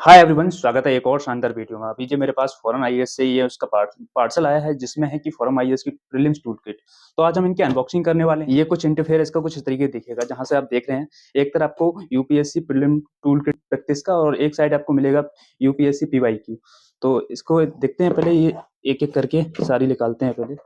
Hi everyone, स्वागत है एक और शानदार वीडियो में। अभी जो मेरे पास फॉरेन आईएएस से ये उसका पार्सल आया है जिसमें है कि फॉरेन आईएएस की प्रीलिम्स टूल किट। तो आज हम इनकी अनबॉक्सिंग करने वाले हैं। ये कुछ इंटरफेयर इसका कुछ इस तरीके दिखेगा, जहां से आप देख रहे हैं एक तरफ आपको UPSC prelim tool kit practice का और एक साइड आपको मिलेगा यूपीएससी पीवाईक्यू। तो इसको देखते हैं पहले, ये एक एक करके सारी निकालते हैं पहले।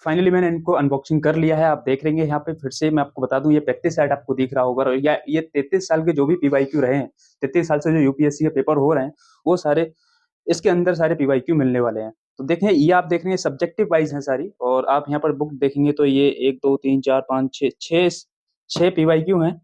फाइनली मैंने इनको अनबॉक्सिंग कर लिया है। आप देख लेंगे यहाँ पे, फिर से मैं आपको बता दूं, ये प्रैक्टिस सेट आपको दिख रहा होगा। और या ये 33 साल के जो भी पीवाईक्यू रहे हैं, 33 साल से जो यूपीएससी के पेपर हो रहे हैं, वो सारे इसके अंदर सारे पीवाईक्यू मिलने वाले हैं। तो देखें, ये आप देख रहे हैं सब्जेक्टिव वाइज है सारी। और आप यहाँ पर बुक देखेंगे तो ये 1 2 3 4 5 6 पीवाईक्यू हैं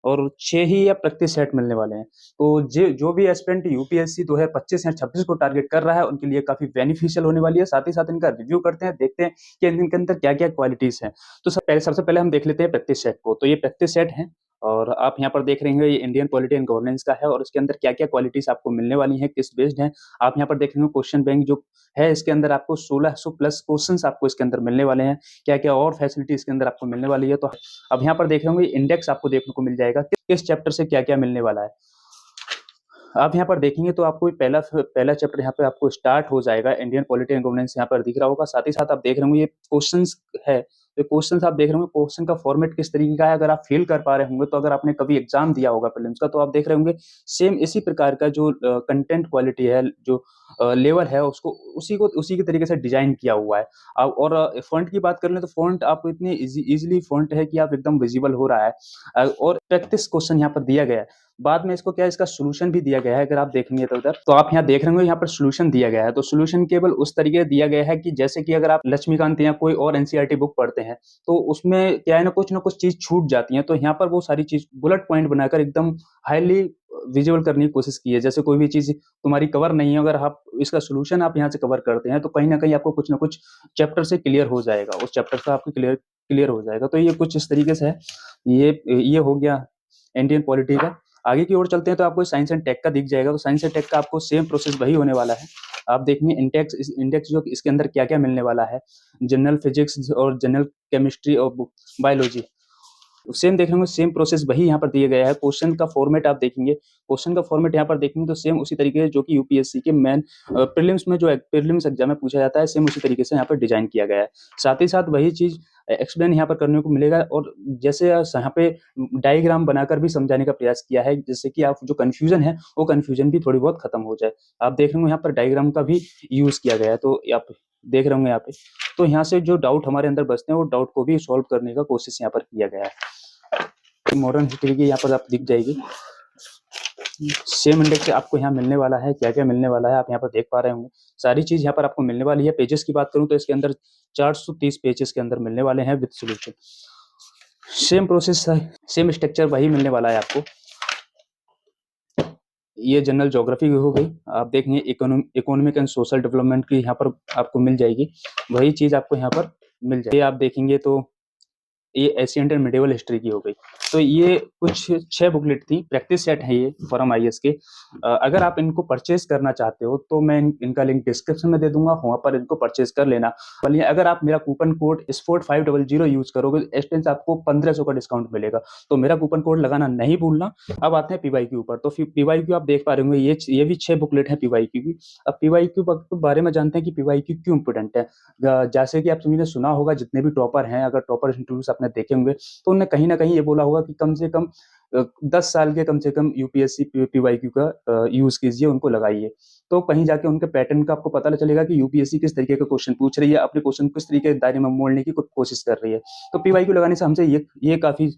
और 6 ही या प्रैक्टिस सेट मिलने वाले हैं। तो जो भी एस्पिरेंट यूपीएससी 2025 या 26 को टारगेट कर रहा है, उनके लिए काफी बेनिफिशियल होने वाली है। साथ ही साथ इनका रिव्यू करते हैं, देखते हैं कि इनके अंदर क्या क्या क्वालिटीज हैं। तो सबसे पहले हम देख लेते हैं प्रैक्टिस सेट को। तो ये प्रैक्टिस सेट है और आप यहाँ पर देख रहे हैं ये इंडियन पॉलिटी एंड गवर्नेंस का है और इसके अंदर क्या क्या क्वालिटीज आपको मिलने वाली है, किस बेस्ड है। आप यहाँ पर देख रहे हैं क्वेश्चन बैंक जो है, इसके अंदर आपको 1600 प्लस क्वेश्चंस आपको इसके अंदर मिलने वाले हैं। क्या क्या और फैसिलिटी इसके अंदर आपको मिलने वाली है। तो अब यहाँ पर देख रहे होंगे इंडेक्स आपको देखने को मिल जाएगा, किस चैप्टर से क्या क्या मिलने वाला है। आप यहाँ पर देखेंगे तो आपको पहला पहला चैप्टर यहाँ पे आपको स्टार्ट हो जाएगा। इंडियन पॉलिटी एंड गवर्नेंस यहाँ पर दिख रहा होगा। साथ ही साथ आप देख रहे होंगे ये क्वेश्चंस है। तो क्वेश्चंस आप देख रहे होंगे, क्वेश्चन का फॉर्मेट किस तरीके का है। अगर आप फील कर पा रहे होंगे, तो अगर आपने कभी एग्जाम दिया होगा प्रीलिम्स का, तो आप देख रहे होंगे सेम इसी प्रकार का जो कंटेंट क्वालिटी है, जो लेवल है, उसको उसी के तरीके से डिजाइन किया हुआ है। और फॉन्ट की बात कर लें तो फॉन्ट आपको इतनी इजीली फॉन्ट है कि आप एकदम विजिबल हो रहा है। और प्रैक्टिस क्वेश्चन यहाँ पर दिया गया है। बाद में इसको क्या है, इसका सोल्यूशन भी दिया गया है। अगर आप देखेंगे तो उधर, तो आप यहाँ देख रहे होंगे यहाँ पर सोल्यूशन दिया गया है। तो सोल्यूशन केवल उस तरीके दिया गया है कि जैसे कि अगर आप लक्ष्मीकांत या कोई और एनसीईआरटी बुक पढ़ते हैं, तो उसमें क्या है ना कुछ चीज छूट जाती है। तो यहाँ पर वो सारी चीज बुलेट पॉइंट बनाकर एकदम हाईली विजुअल करने की कोशिश की है। जैसे कोई भी चीज तुम्हारी कवर नहीं है, अगर आप इसका सोल्यूशन आप यहाँ से कवर करते हैं, तो कहीं ना कहीं आपको कुछ ना कुछ चैप्टर से क्लियर हो जाएगा, उस चैप्टर का आपको क्लियर हो जाएगा। तो ये कुछ इस तरीके से है। ये हो गया इंडियन पॉलिटी का। आगे की ओर चलते हैं तो आपको साइंस एंड टेक का दिख जाएगा। तो साइंस एंड टेक का आपको सेम प्रोसेस वही होने वाला है। आप देखेंगे इंडेक्स जो इसके अंदर क्या क्या मिलने वाला है। जनरल फिजिक्स और जनरल केमिस्ट्री और बायोलॉजी, सेम देख रहे होंगे, सेम प्रोसेस वही यहाँ पर दिया गया है। क्वेश्चन का फॉर्मेट आप देखेंगे, क्वेश्चन का फॉर्मेट यहाँ पर देखेंगे तो सेम उसी तरीके से जो कि यूपीएससी के मेन प्रीलिम्स में जो प्रीलिम्स एग्जाम में पूछा जाता है, सेम उसी तरीके से यहाँ पर डिजाइन किया गया है। साथ ही साथ वही चीज एक्सप्लेन यहाँ पर करने को मिलेगा। और जैसे यहाँ पे डायग्राम बनाकर भी समझाने का प्रयास किया है, जिससे कि आप जो कंफ्यूजन है, वो कंफ्यूजन भी थोड़ी बहुत खत्म हो जाए। आप देख रहे होंगे यहाँ पर डायग्राम का भी यूज किया गया है। तो आप देख रहे होंगे यहाँ पे, तो यहाँ से जो डाउट हमारे अंदर बचते हैं, वो डाउट को भी सॉल्व करने का कोशिश यहाँ पर किया गया है। मॉडर्न हिस्ट्री की यहाँ पर आप दिख जाएगी। सेम इंडेक्स आपको यहाँ मिलने वाला है। क्या क्या मिलने वाला है आप यहाँ पर देख पा रहे होंगे। सारी चीज यहाँ पर आपको मिलने वाली है। पेजेस की बात करूं तो इसके अंदर 430 पेजेस के अंदर मिलने वाले हैं विद सॉल्यूशन। सेम प्रोसेस है, सेम स्ट्रक्चर वही मिलने वाला है आपको। ये जनरल ज्योग्राफी हो गई। आप देखेंगे इकोनॉमिक एंड सोशल डेवलपमेंट की यहाँ पर आपको मिल जाएगी। वही चीज आपको यहाँ पर मिल जाएगी। आप देखेंगे तो ये एशियंट एंड मिडिवल हिस्ट्री की हो गई। तो ये कुछ 6 बुकलेट थी, प्रैक्टिस सेट है ये फॉरम आईएएस के। अगर आप इनको परचेज करना चाहते हो तो मैं इनका लिंक डिस्क्रिप्शन में दे दूंगा, वहां पर इनको परचेज कर लेना। बल्कि अगर आप मेरा कूपन कोड SPORT500 यूज करोगे, एस्टेंस आपको 1500 का डिस्काउंट मिलेगा। तो मेरा कूपन कोड लगाना नहीं भूलना। अब आते हैं पीवाईक्यू पर। तो पीवाईक्यू आप देख पा रहे होंगे, ये भी 6 बुकलेट है पीवाईक्यू की। अब पीवाईक्यू के बारे में जानते हैं कि पीवाईक्यू क्यों इंपोर्टेंट है। जैसे कि आप सभी ने सुना होगा, जितने भी टॉपर हैं, अगर टॉपर इंटरव्यूज आपने देखे होंगे, तो उन्होंने कहीं ना कहीं ये बोला होगा कि कम से कम 10 साल के कम से कम यूपीएससी पीवाईक्यू का यूज कीजिए, उनको लगाइए। तो कहीं जाके उनके पैटर्न का आपको पता चलेगा कि यूपीएससी किस तरीके का क्वेश्चन पूछ रही है, अपने क्वेश्चन किस तरीके के दायरे में मोड़ने की कोशिश कर रही है। तो पीवाईक्यू लगाने से हमसे ये काफी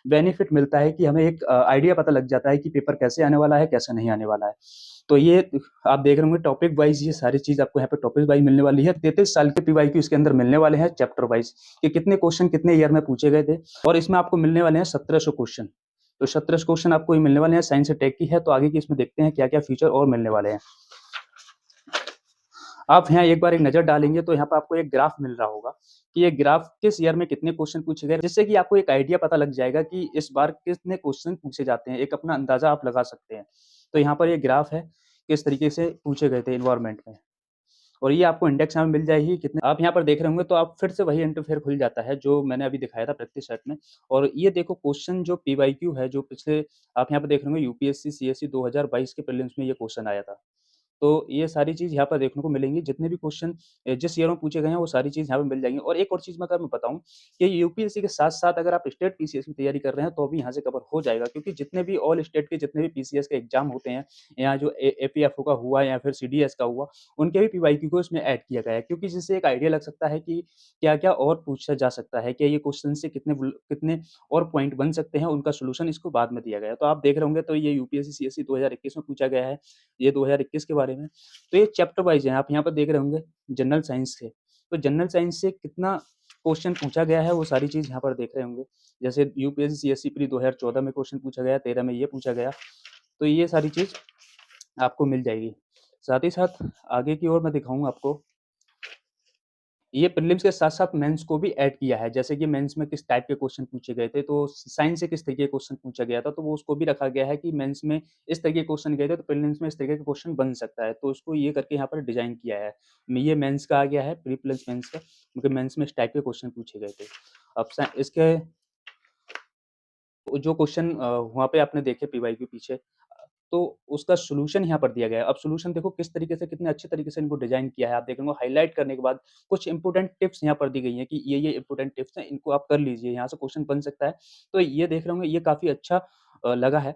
बेनिफिट मिलता है कि हमें एक आइडिया पता लग जाता है कि पेपर कैसे आने वाला है, कैसे नहीं आने वाला है। तो ये आप देख रहे होंगे टॉपिक वाइज, ये सारी चीज आपको यहाँ पे टॉपिक वाइज मिलने वाली है। 33 साल के पीवाईक्यू इसके अंदर मिलने वाले हैं चैप्टर वाइज, कि कितने क्वेश्चन कितने ईयर में पूछे गए थे। और इसमें आपको मिलने वाले हैं 1700 क्वेश्चन। तो 1700 क्वेश्चन आपको ये मिलने वाले हैं। साइंस टेक की है, तो आगे की इसमें देखते हैं क्या क्या फीचर और मिलने वाले हैं। आप यहाँ एक बार एक नजर डालेंगे तो यहाँ पर आपको एक ग्राफ मिल रहा होगा कि ये ग्राफ किस ईयर में कितने क्वेश्चन पूछे गए, जिससे कि आपको एक आइडिया पता लग जाएगा कि इस बार कितने क्वेश्चन पूछे जाते हैं। एक अपना अंदाजा आप लगा सकते हैं। तो यहाँ पर ये ग्राफ है, किस तरीके से पूछे गए थे इन्वायरमेंट में। और ये आपको इंडेक्स यहाँ पे मिल जाएगी कितने आप यहाँ पर देख रहे होंगे तो आप फिर से वही इंटरफेयर खुल जाता है जो मैंने अभी दिखाया था प्रैक्टिस सेट में। और ये देखो क्वेश्चन जो पीवाईक्यू है जो पिछले आप यहाँ पे देख रहे होंगे यूपीएससी, सीएससी 2022 के प्रीलिम्स में ये क्वेश्चन आया था। तो ये सारी चीज़ यहाँ पर देखने को मिलेंगी, जितने भी क्वेश्चन जिस ईयर में पूछे गए हैं, वो सारी चीज़ यहाँ पे मिल जाएँगी। और एक और चीज़ मैं अगर मैं बताऊँ कि यूपीएससी के साथ-साथ अगर आप स्टेट पीसीएस की तैयारी कर रहे हैं, तो भी यहाँ से कवर हो जाएगा क्योंकि जितने भी ऑल स्टेट के जितने भी पीसीएस के एग्ज़ाम होते हैं, या जो ए एपीएफओ का हुआ या फिर सीडीएस का हुआ, उनके भी पीवाईक्यू को इसमें ऐड किया गया है क्योंकि जिससे एक आइडिया लग सकता है कि क्या-क्या और पूछा जा सकता है, क्या ये क्वेश्चन से कितने और पॉइंट बन सकते हैं, उनका सॉल्यूशन इसको बाद में दिया गया है। तो आप देख रहे होंगे तो ये यूपीएससी, सीएससी 2021 में पूछा गया है, ये 2021 के बारे में। तो ये चैप्टर वाइज़ है, आप यहाँ पर देख रहे होंगे जनरल साइंस से। तो जनरल साइंस से कितना क्वेश्चन पूछा गया है, वो सारी चीज़ यहाँ पर देख रहे होंगे। जैसे यूपीएससी, सीएससी प्री 2014 में क्वेश्चन पूछा गया, 13 में ये पूछा गया। तो ये सारी चीज़ आपको मिल जाएगी। साथ ही साथ आगे की ओर मैं दिखाऊँ आपको, ये प्रीलिम्स के साथ-साथ मेंस को भी ऐड किया है। जैसे कि मेंस में किस टाइप के क्वेश्चन पूछे गए थे, तो साइंस से किस तरीके के क्वेश्चन पूछा गया था, तो वो उसको भी रखा गया है कि मेंस में इस तरीके के क्वेश्चन गए थे, तो प्रीलिम्स में इस तरीके का क्वेश्चन बन सकता है। तो उसको ये करके यहाँ पर डिज़ाइन किया है। ये मेंस का आ गया है, प्री प्लस मेंस का, क्योंकि मेंस में इस टाइप के क्वेश्चन पूछे गए थे। अब इसके जो क्वेश्चन वहाँ पे आपने देखे पीवाईक्यू पीछे, तो उसका सॉल्यूशन यहाँ पर दिया गया है। अब सॉल्यूशन देखो किस तरीके से, कितने अच्छे तरीके से इनको डिज़ाइन किया है। आप देखेंगे हाइलाइट करने के बाद कुछ इंपोर्टेंट टिप्स यहाँ पर दी गई हैं कि ये इंपोर्टेंट टिप्स हैं, इनको आप कर लीजिए, यहाँ से क्वेश्चन बन सकता है। तो ये देख रहे होंगे, ये काफ़ी अच्छा लगा है।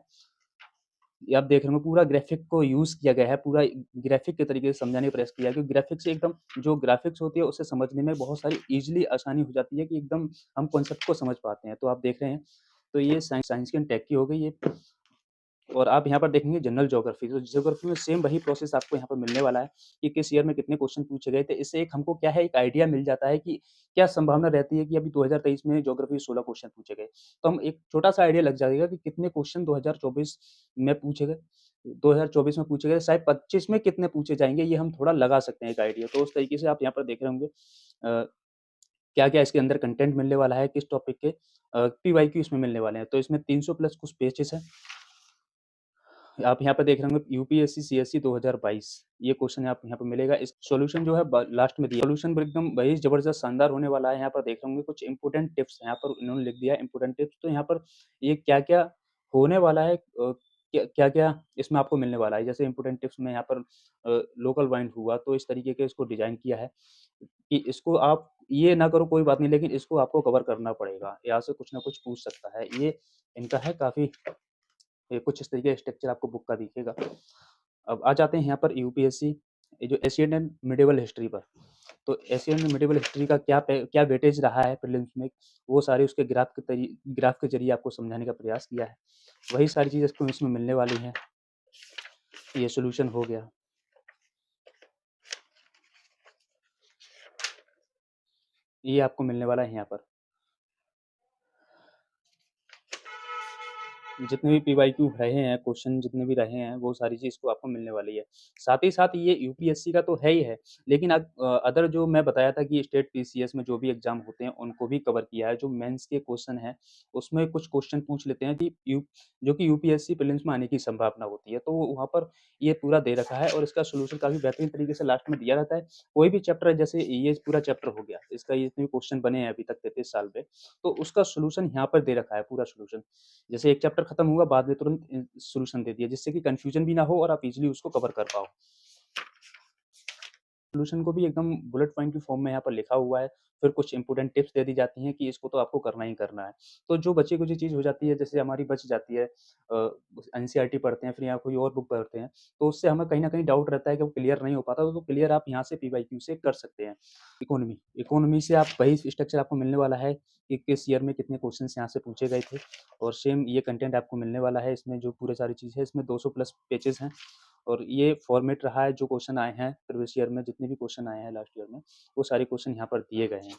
ये आप देख रहे होंगे पूरा ग्राफ़िक को यूज़ किया गया है, पूरा ग्राफ़िक के तरीके से समझाने का प्रयास किया है, क्योंकि ग्राफ़िक से एकदम जो ग्राफ़िक्स होती है, उसे समझने में बहुत सारी ईज़िली आसानी हो जाती है कि एकदम हम कॉन्सेप्ट को समझ पाते हैं। तो आप देख रहे हैं, तो ये साइंस की एंड टेक की हो गई ये। और आप यहाँ पर देखेंगे जनरल ज्योग्राफी, तो ज्योग्राफी में सेम वही प्रोसेस आपको यहाँ पर मिलने वाला है कि किस ईयर में कितने क्वेश्चन पूछे गए थे। इससे एक हमको क्या है, एक आइडिया मिल जाता है कि क्या संभावना रहती है कि अभी 2023 में ज्योग्राफी 16 क्वेश्चन पूछे गए। तो हम एक छोटा-सा आइडिया लग जाएगा कि कितने क्वेश्चन 2024 में पूछे गए, 2024 में पूछे गए, शायद 25 में कितने पूछे जाएँगे, ये हम थोड़ा लगा सकते हैं एक आइडिया। तो उस तरीके से आप यहाँ पर देख रहे होंगे क्या-क्या इसके अंदर कंटेंट मिलने वाला है, किस टॉपिक के पीवाईक्यू इसमें मिलने वाले हैं। तो इसमें 300 प्लस कुछ पेजेज़ हैं। आप यहाँ पे देख रहे होंगे यूपीएससी, सीएससी 2022 ये क्वेश्चन आप यहाँ पे मिलेगा। इस सॉल्यूशन जो है ब लास्ट में दिया सॉल्यूशन एकदम वही ज़बरदस्त शानदार होने वाला है। यहाँ पर देख रहे होंगे कुछ इंपोर्टेंट टिप्स यहाँ पर इन्होंने लिख दिया है इंपोर्टेंट टिप्स। तो यहाँ पर ये क्या-क्या होने वाला है, क्या-क्या इसमें आपको मिलने वाला है। जैसे इंपोर्टेंट टिप्स में यहाँ पर लोकल वाइंड हुआ, तो इस तरीके के इसको डिज़ाइन किया है कि इसको आप ये ना करो कोई बात नहीं, लेकिन इसको आपको कवर करना पड़ेगा। यहाँ से कुछ ना कुछ पूछ सकता है। ये इनका है काफ़ी, ये कुछ इस तरीके का स्ट्रक्चर आपको बुक का दिखेगा। अब आ जाते हैं यहाँ पर यूपीएससी, ये जो एशियन एंड मिडेवल हिस्ट्री पर। तो एशियन एंड मिडेवल हिस्ट्री का क्या वेटेज रहा है प्रीलिम्स में, वो सारे उसके ग्राफ के ज़रिए आपको समझाने का प्रयास किया है। वही सारी चीज़ आपको इसमें मिलने वाली हैं। ये सॉल्यूशन हो गया। ये आपको मिलने वाला है यहाँ पर। जितने भी पीवाईक्यू रहे हैं, क्वेश्चन जितने भी रहे हैं, वो सारी चीज़ को आपको मिलने वाली है। साथ ही साथ ये यूपीएससी का तो है ही है, लेकिन अदर जो मैं बताया था कि स्टेट पीसीएस में जो भी एग्ज़ाम होते हैं, उनको भी कवर किया है। जो मेंस के क्वेश्चन हैं, उसमें कुछ क्वेश्चन पूछ लेते हैं कि जो कि यूपीएससी प्रीलिम्स में आने की संभावना होती है, तो वहाँ पर ये पूरा दे रखा है और इसका सॉल्यूशन काफ़ी बेहतरीन तरीके से लास्ट में दिया रहता है। कोई भी चैप्टर है, जैसे ये पूरा चैप्टर हो गया, इसका ये जितने भी क्वेश्चन बने हैं अभी तक 33 साल में, तो उसका सॉल्यूशन यहाँ पर दे रखा है, पूरा सॉल्यूशन। जैसे एक चैप्टर खत्म हुआ, बाद में तुरंत सॉल्यूशन दे दिया, जिससे कि कन्फ्यूजन भी ना हो और आप इज़िली उसको कवर कर पाओ। सॉल्यूशन को भी एकदम बुलेट पॉइंट की फॉर्म में यहाँ पर लिखा हुआ है, फिर कुछ इम्पोर्टेंट टिप्स दे दी जाती हैं कि इसको तो आपको करना ही करना है। तो जो बची-खुची चीज़ हो जाती है, जैसे हमारी बच जाती है एनसीईआरटी पढ़ते हैं, फिर यहाँ कोई और बुक पढ़ते हैं, तो उससे हमें कहीं न कहीं डाउट रहता है कि वो क्लियर नहीं हो पाता, तो क्लियर आप यहाँ से पीवाईक्यू से कर सकते हैं। इकोनॉमी, इकोनॉमी से आप वही स्ट्रक्चर आपको मिलने वाला है कि किस ईयर में कितने क्वेश्चन्स यहाँ से पूछे गए थे, और सेम ये कंटेंट आपको मिलने वाला है। इसमें जो पूरे सारी चीज़ है, इसमें 200 प्लस पेजेज़ हैं। और ये फॉर्मेट रहा है, जो क्वेश्चन आए हैं प्रीवियस ईयर में, जितने भी क्वेश्चन आए हैं लास्ट ईयर में, वो सारे क्वेश्चन यहाँ पर दिए गए हैं।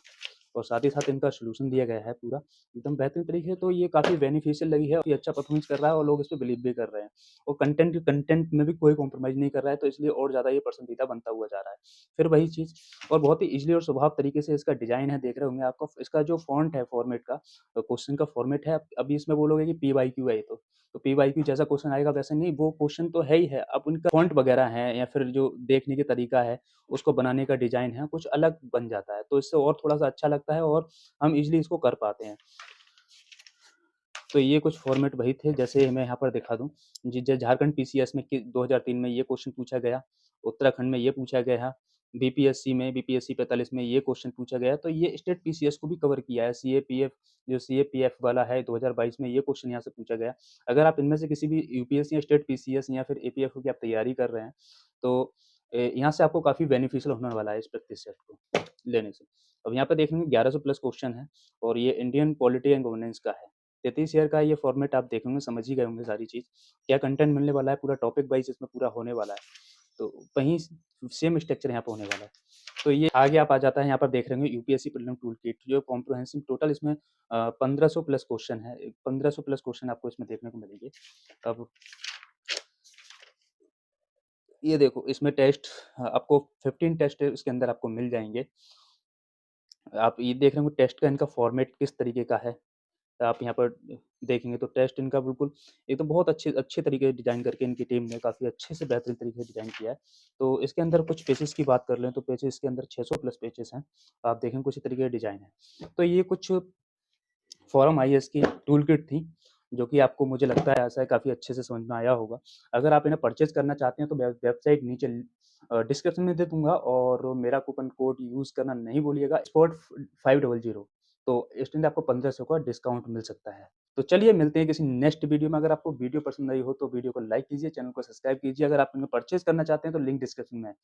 और साथ ही साथ इनका सॉल्यूशन दिया गया है पूरा एकदम बेहतरीन तरीके से। तो ये काफ़ी बेनिफिशियल लगी है, काफ़ी अच्छा परफॉर्मेंस कर रहा है और लोग इस पे बिलीव भी कर रहे हैं। और कंटेंट में भी कोई कॉम्प्रोमाइज़ नहीं कर रहा है, तो इसलिए और ज़्यादा ये पसंदीदा बनता हुआ जा रहा है। फिर वही चीज़, और बहुत ही ईज़िली और स्वभाव तरीके से इसका डिज़ाइन है, देख रहे होंगे आपको इसका जो फ़ॉन्ट है फॉर्मेट का, क्वेश्चन का फॉर्मेट है, अभी इसमें बोलोगे कि पीवाईक्यू है ये तो पीवाईक्यू जैसा क्वेश्चन आएगा वैसे नहीं, वो क्वेश्चन तो है ही है। अब उनका फ़ॉन्ट वगैरह है या फिर जो देखने का तरीका है, उसको बनाने का डिज़ाइन है, कुछ अलग बन जाता है। तो इससे और थोड़ा-सा अच्छा लगता है और हम ईज़िली इसको कर पाते हैं। तो ये कुछ फॉर्मेट वही थे, जैसे मैं यहाँ पर दिखा दूँ, जी ज झारखंड पीसीएस में कि 2003 में ये क्वेश्चन पूछा गया, उत्तराखंड में ये पूछा गया, बीपीएससी 45 में ये क्वेश्चन पूछा गया, तो ये स्टेट पीसीएस को भी कवर किया है। सीएपीएफ जो सीएपीएफ वाला है 2022 में ये क्वेश्चन यहाँ से पूछा गया। अगर आप इनमें से किसी भी यूपीएससी या स्टेट पीसीएस या फिर एपीएफओ की आप तैयारी कर रहे हैं, तो यहाँ से आपको काफ़ी बेनिफिशियल होने वाला है इस प्रैक्टिस सेट को लेने से। अब यहाँ पे देखेंगे 1100 प्लस क्वेश्चन है और ये इंडियन पॉलिटी एंड गवर्नेंस का है। 33 ईयर का ये फॉर्मेट, आप देखेंगे समझ ही गए होंगे सारी चीज़। क्या कंटेंट मिलने वाला है, पूरा टॉपिक वाइज़ इसमें पूरा होने वाला है। तो वहीं सेम स्ट्रक्चर यहाँ पे होने वाला है। तो ये आगे आप आ जाता है, यहाँ पर देख रहे होंगे यूपीएससी प्रीलिम टूल किट, जो कॉम्प्रिहेंसिव टोटल इसमें 1500 प्लस क्वेश्चन है। 1500 प्लस क्वेश्चन आपको इसमें देखने को मिलेंगे। अब ये देखो, इसमें टेस्ट आपको 15 टेस्ट इसके अंदर आपको मिल जाएँगे। आप ये देख रहे होंगे टेस्ट का इनका फॉर्मेट किस तरीके का है। आप यहाँ पर देखेंगे तो टेस्ट इनका बिल्कुल एक तो बहुत अच्छे अच्छे तरीके से डिज़ाइन करके इनकी टीम ने काफ़ी अच्छे से बेहतरीन तरीके से डिज़ाइन किया है। तो इसके अंदर कुछ पेजेज़ की बात कर लें तो पेजेज़ इसके अंदर 600 प्लस पेजेज़ हैं। आप देखेंगे कुछ इस तरीके का डिज़ाइन है। तो ये कुछ फोरम आईएएस की टूल किट थी, जो कि आपको मुझे लगता है ऐसा है काफ़ी अच्छे से समझ में आया होगा। अगर आप इन्हें परचेज़ करना चाहते हैं तो वेबसाइट नीचे डिस्क्रिप्शन में दे दूँगा और मेरा कूपन कोड यूज़ करना नहीं भूलिएगा स्पॉट 500। तो इसमें आपको 1500 का डिस्काउंट मिल सकता है। तो चलिए मिलते हैं किसी नेक्स्ट वीडियो में। अगर आपको वीडियो पसंद आई हो तो वीडियो को लाइक कीजिए, चैनल को सब्सक्राइब कीजिए। अगर आप इन्हें परचेज़ करना चाहते हैं तो लिंक डिस्क्रिप्शन में है।